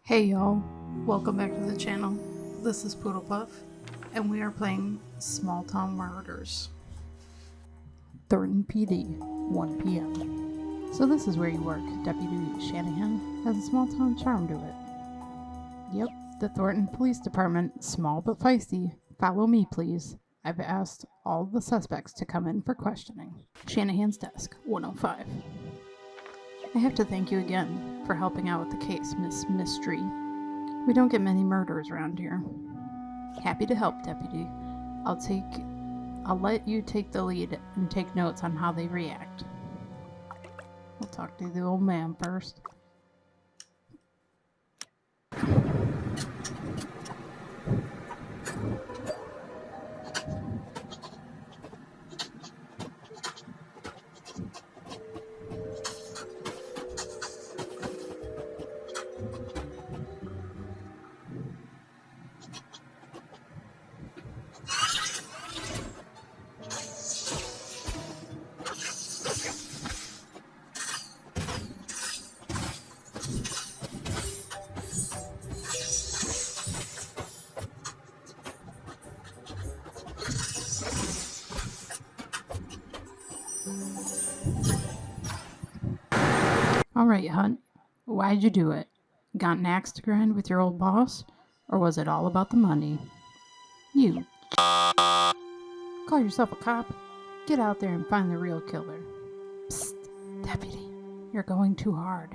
Hey y'all, welcome back to the channel. This is Poodlepuff, and we are playing Small Town Murders. Thornton PD, 1 p.m. So this is where you work. Deputy Shanahan has a small town charm to it. Yep, the Thornton Police Department, small but feisty. Follow me, please. I've asked all the suspects to come in for questioning. Shanahan's desk, 105. I have to thank you again for helping out with the case, Miss Mistry. We don't get many murders around here. Happy to help, Deputy. I'll let you take the lead and take notes on how they react. We'll talk to the old man first. Alright, Hunt. Why'd you do it? Got an axe to grind with your old boss? Or was it all about the money? You call yourself a cop? Get out there and find the real killer. Psst, Deputy. You're going too hard.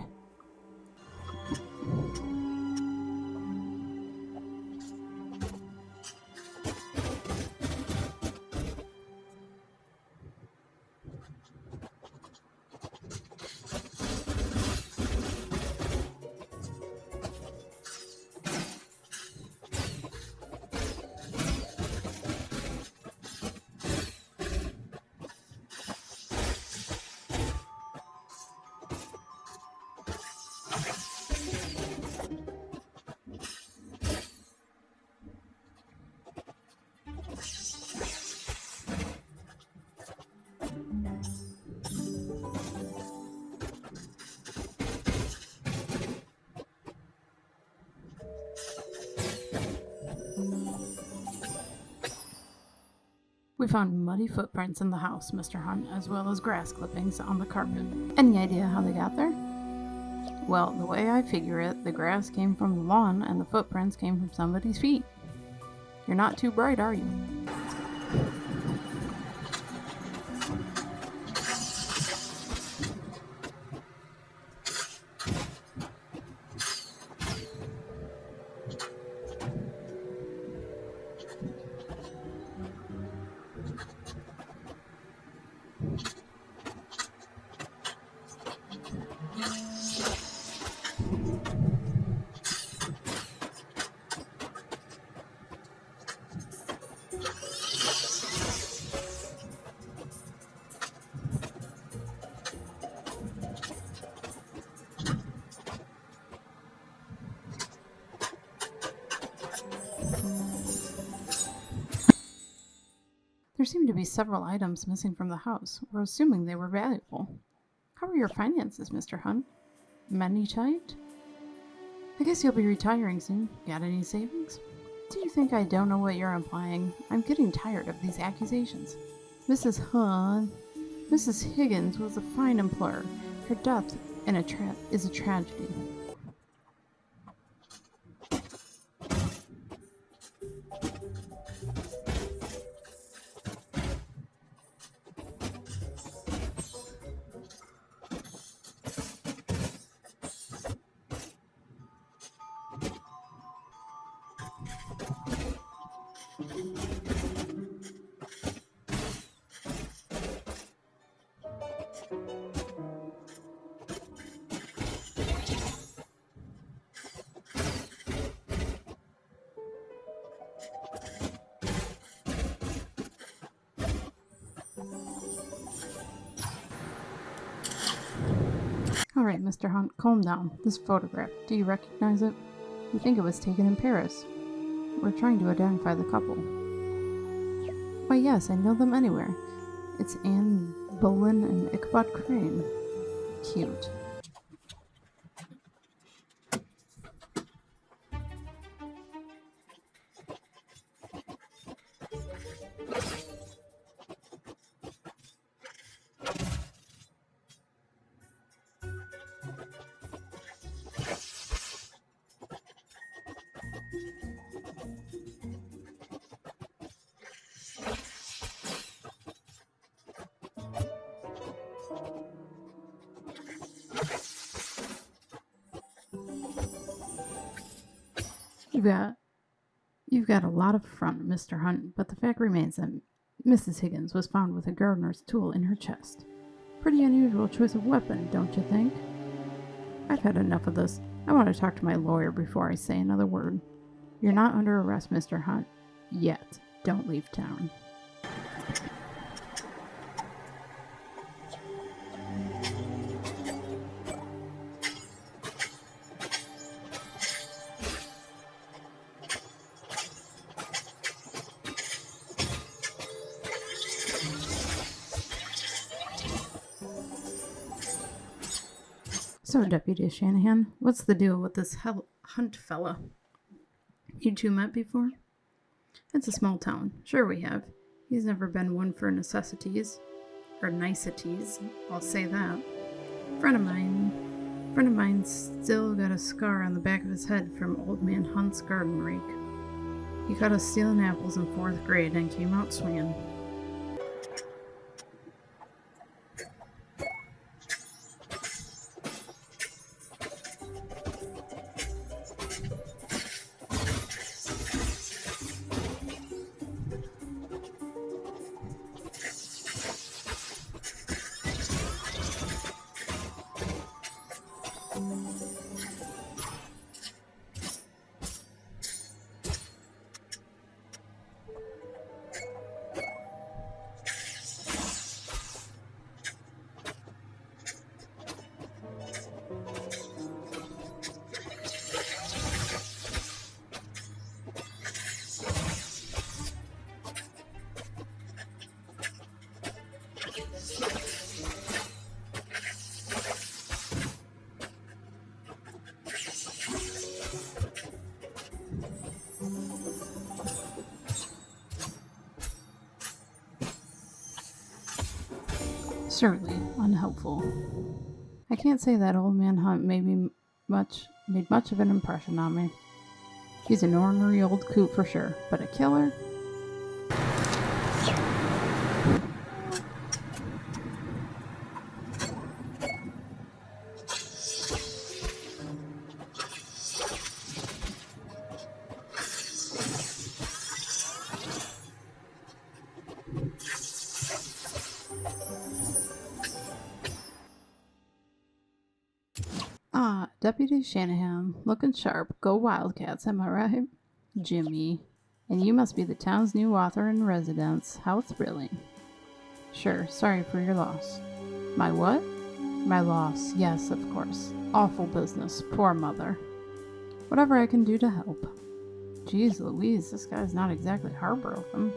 We found muddy footprints in the house, Mr. Hunt, as well as grass clippings on the carpet. Any idea how they got there? Well, the way I figure it, the grass came from the lawn and the footprints came from somebody's feet. You're not too bright, are you? There seem to be several items missing from the house. We're assuming they were valuable. How are your finances, Mr. Hunt? Money tight? I guess you'll be retiring soon. Got any savings? Do you think I don't know what you're implying? I'm getting tired of these accusations. Mrs. Hunt, Mrs. Higgins was a fine employer. Her death is a tragedy. Alright, Mr. Hunt, calm down. This photograph, do you recognize it? We think it was taken in Paris. We're trying to identify the couple. Why yes, I know them anywhere. It's Anne Boleyn and Ichabod Crane. Cute. You've got a lot of front, Mr. Hunt, but the fact remains that Mrs. Higgins was found with a gardener's tool in her chest. Pretty unusual choice of weapon, don't you think? I've had enough of this. I want to talk to my lawyer before I say another word. You're not under arrest, Mr. Hunt. Yet. Don't leave town. So, Deputy Shanahan, what's the deal with this Hunt fella? You two met before? It's a small town. Sure we have. He's never been one for necessities. Or niceties, I'll say that. Friend of mine's still got a scar on the back of his head from Old Man Hunt's garden rake. He caught us stealing apples in 4th grade and came out swinging. Certainly unhelpful. I can't say that Old Man Hunt made much of an impression on me. He's an ornery old coot for sure, but a killer? Deputy Shanahan, looking sharp. Go Wildcats, am I right? Jimmy. And you must be the town's new author in residence. How thrilling. Sure, sorry for your loss. My what? My loss, yes, of course. Awful business. Poor mother. Whatever I can do to help. Jeez Louise, this guy's not exactly heartbroken.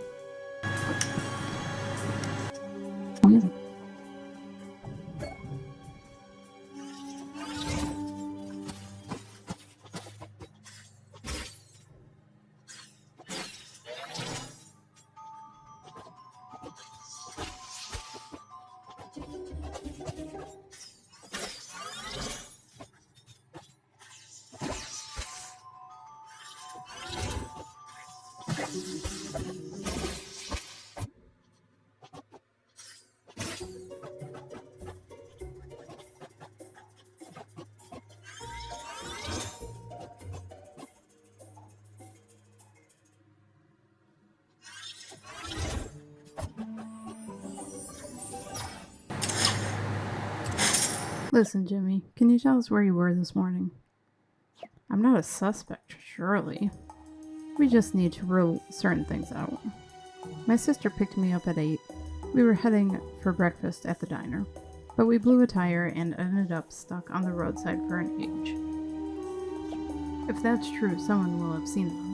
Listen, Jimmy, can you tell us where you were this morning? I'm not a suspect, surely. We just need to rule certain things out. My sister picked me up at 8. We were heading for breakfast at the diner, but we blew a tire and ended up stuck on the roadside for an age. If that's true, someone will have seen them.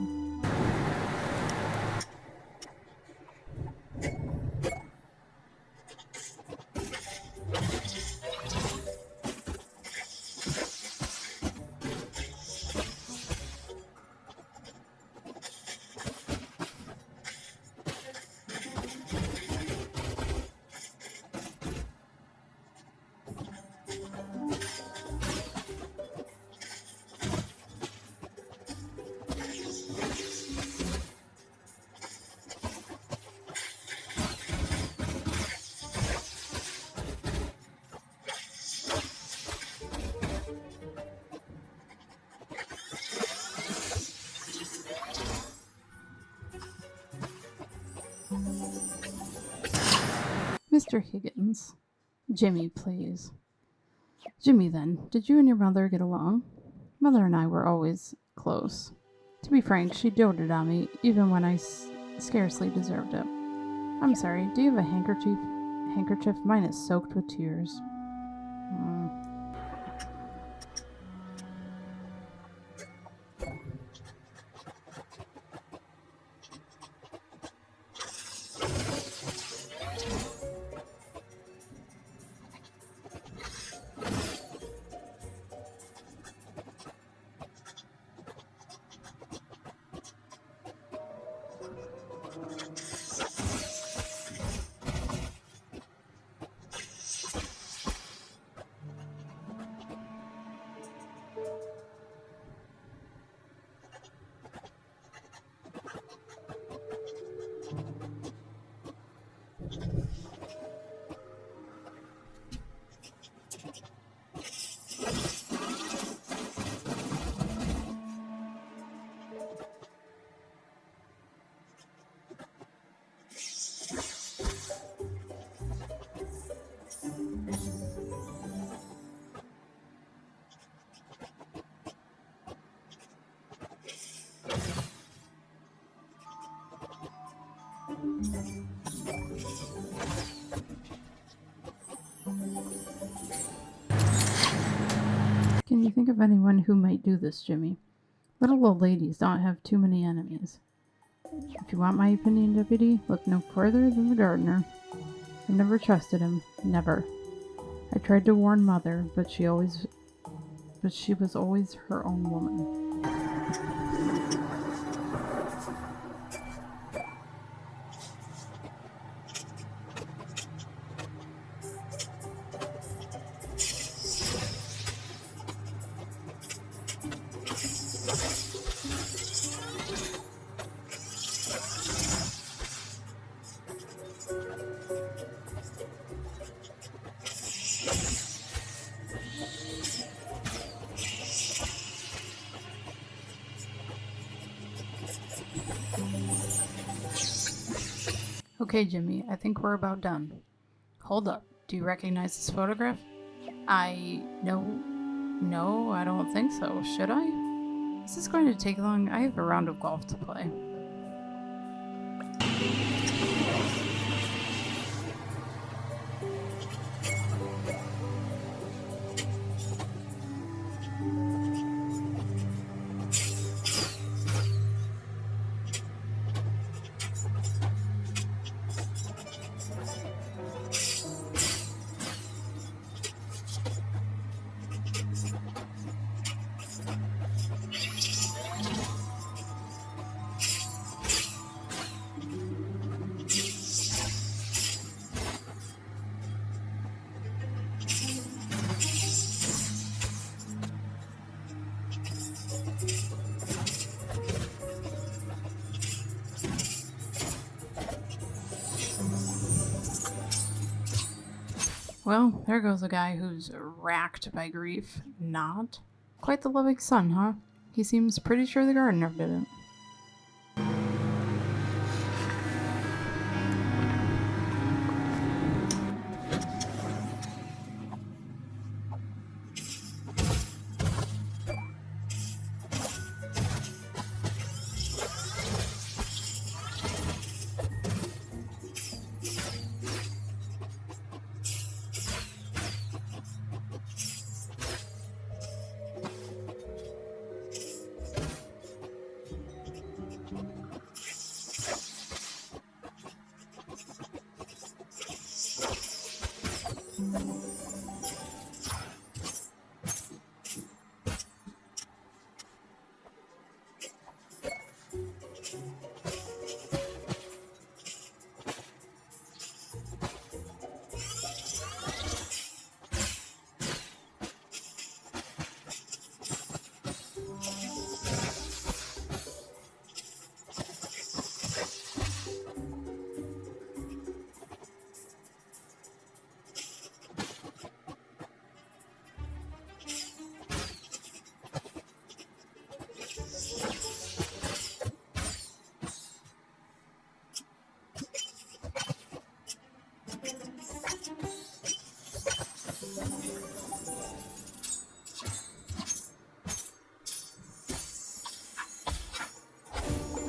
Mr. Higgins. Jimmy, please. Jimmy, then, did you and your mother get along? Mother and I were always close. To be frank, she doted on me, even when I scarcely deserved it. I'm sorry, do you have a handkerchief? Handkerchief? Mine is soaked with tears. Can you think of anyone who might do this, Jimmy? Little old ladies don't have too many enemies. If you want my opinion, Deputy, look no further than the gardener. I've never trusted him. Never. I tried to warn Mother, but she was always her own woman. Okay, Jimmy, I think we're about done. Hold up. Do you recognize this photograph? No, I don't think so. Should I? Is this going to take long? I have a round of golf to play. Well, there goes a guy who's racked by grief. Not quite the loving son, huh? He seems pretty sure the gardener did it.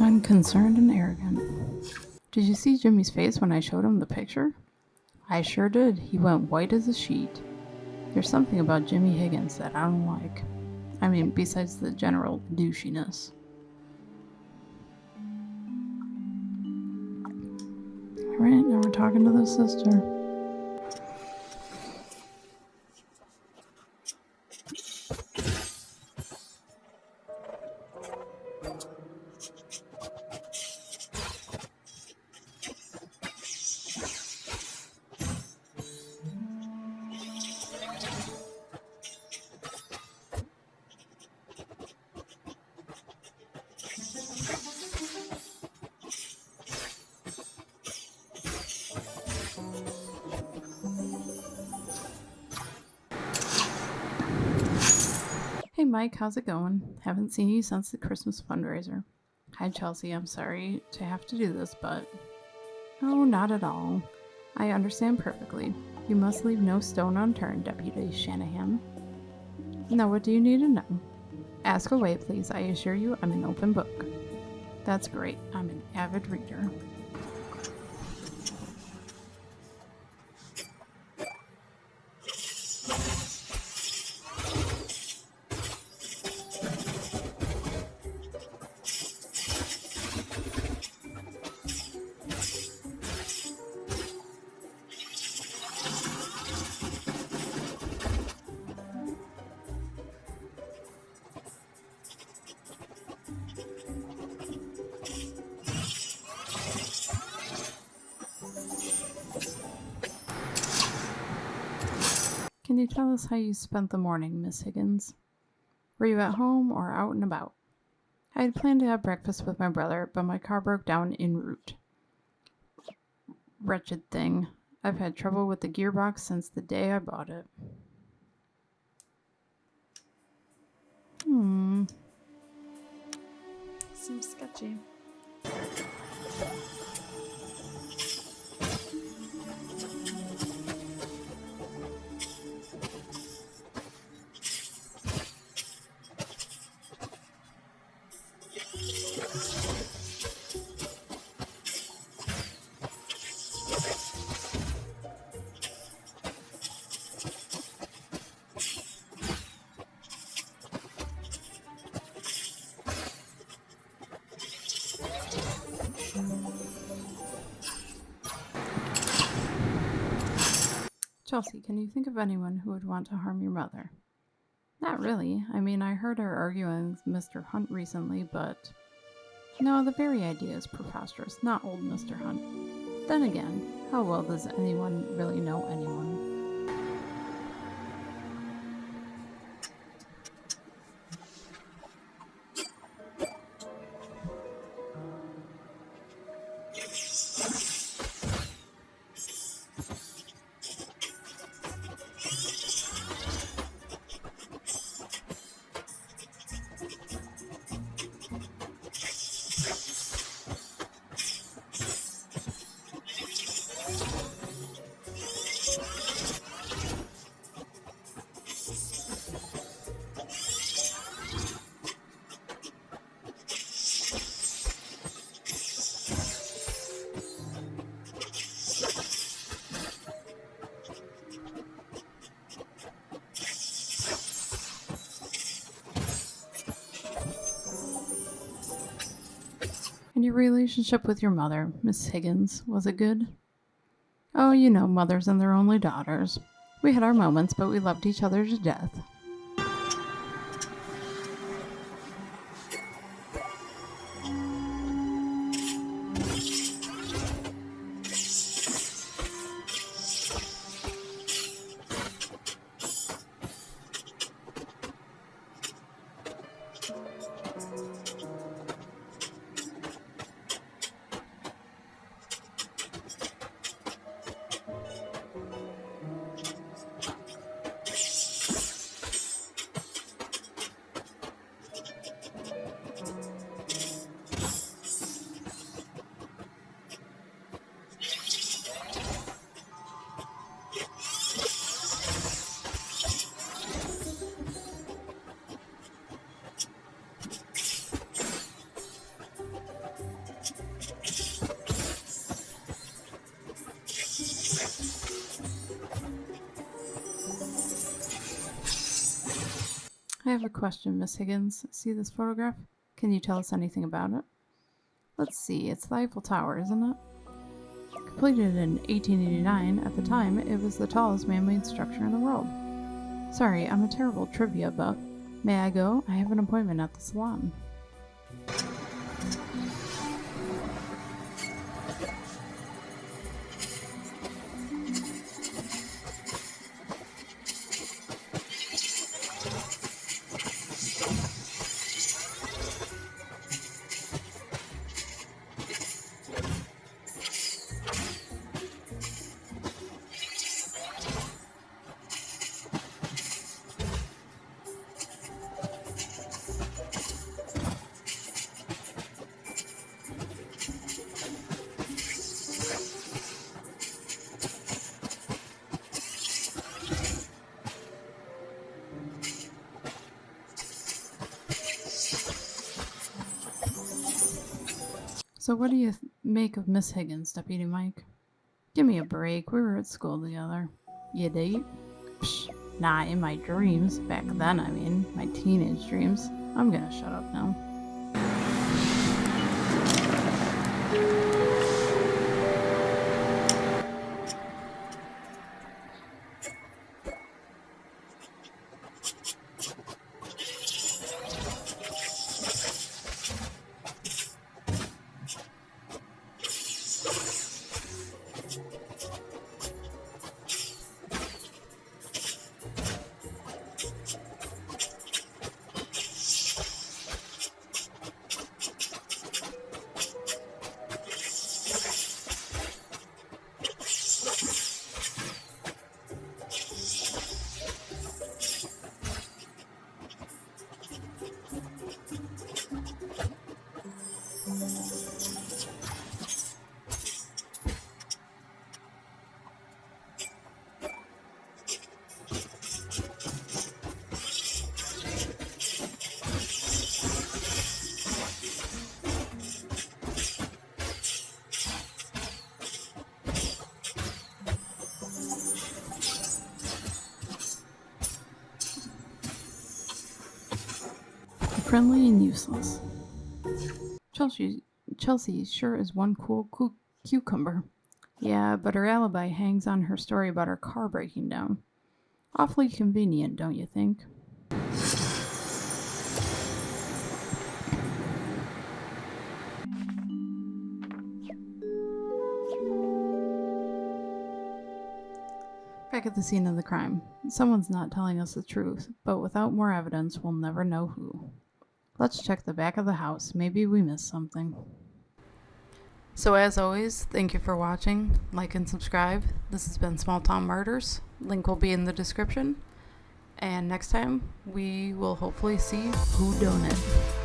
Unconcerned and arrogant. Did you see Jimmy's face when I showed him the picture? I sure did. He went white as a sheet. There's something about Jimmy Higgins that I don't like. I mean, besides the general douchiness. Alright, now we're talking to the sister. Hey Mike, how's it going? Haven't seen you since the Christmas fundraiser. Hi Chelsea, I'm sorry to have to do this, but... Oh, not at all. I understand perfectly. You must leave no stone unturned, Deputy Shanahan. Now what do you need to know? Ask away, please. I assure you I'm an open book. That's great. I'm an avid reader. Can you tell us how you spent the morning, Miss Higgins? Were you at home or out and about? I had planned to have breakfast with my brother, but my car broke down en route. Wretched thing. I've had trouble with the gearbox since the day I bought it. Seems sketchy. Chelsea, can you think of anyone who would want to harm your mother? Not really. I mean, I heard her arguing with Mr. Hunt recently, but... No, the very idea is preposterous, not old Mr. Hunt. Then again, how well does anyone really know anyone? And your relationship with your mother, Miss Higgins, was it good? Oh, you know, mothers and their only daughters. We had our moments, but we loved each other to death. I have a question, Miss Higgins. See this photograph? Can you tell us anything about it? Let's see, it's the Eiffel Tower, isn't it? Completed in 1889, at the time, it was the tallest man-made structure in the world. Sorry, I'm a terrible trivia buff. May I go? I have an appointment at the salon. So what do you make of Miss Higgins, Deputy Mike? Give me a break. We were at school together. You date? Psh, nah, in my dreams. Back then, I mean. My teenage dreams. I'm gonna shut up now. Friendly and useless. Chelsea sure is one cool cucumber. Yeah, but her alibi hangs on her story about her car breaking down. Awfully convenient, don't you think? Back at the scene of the crime. Someone's not telling us the truth, but without more evidence, we'll never know who. Let's check the back of the house. Maybe we missed something. So as always, thank you for watching. Like and subscribe. This has been Small Town Murders. Link will be in the description. And next time, we will hopefully see who done it.